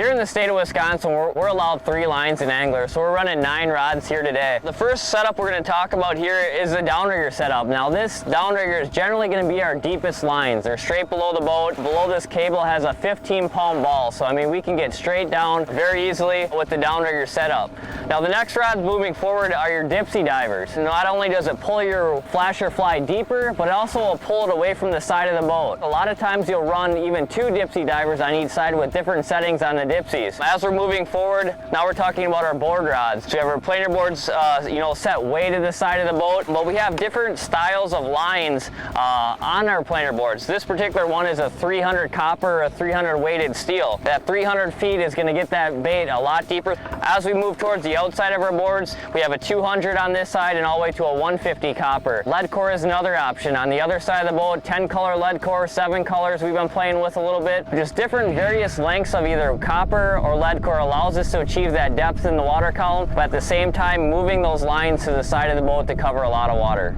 Here in the state of Wisconsin, we're allowed 3 lines in angler, so we're running 9 rods here today. The first setup we're going to talk about here is the downrigger setup. Now this downrigger is generally going to be our deepest lines. They're straight below the boat. Below this cable has a 15-pound ball, so I mean we can get straight down very easily with the downrigger setup. Now the next rods moving forward are your dipsy divers. Not only does it pull your flasher fly deeper, but it also will pull it away from the side of the boat. A lot of times you'll run even 2 dipsy divers on each side with different settings on the dipsies. As we're moving forward, now we're talking about our board rods. So we have our planer boards, set way to the side of the boat, but we have different styles of lines on our planer boards. This particular one is a 300 copper, a 300 weighted steel. That 300 feet is going to get that bait a lot deeper. As we move towards the outside of our boards, we have a 200 on this side and all the way to a 150 copper. Lead core is another option. On the other side of the boat, 10 color lead core, 7 colors we've been playing with a little bit. Just different various lengths of either copper or lead core allows us to achieve that depth in the water column, but at the same time moving those lines to the side of the boat to cover a lot of water.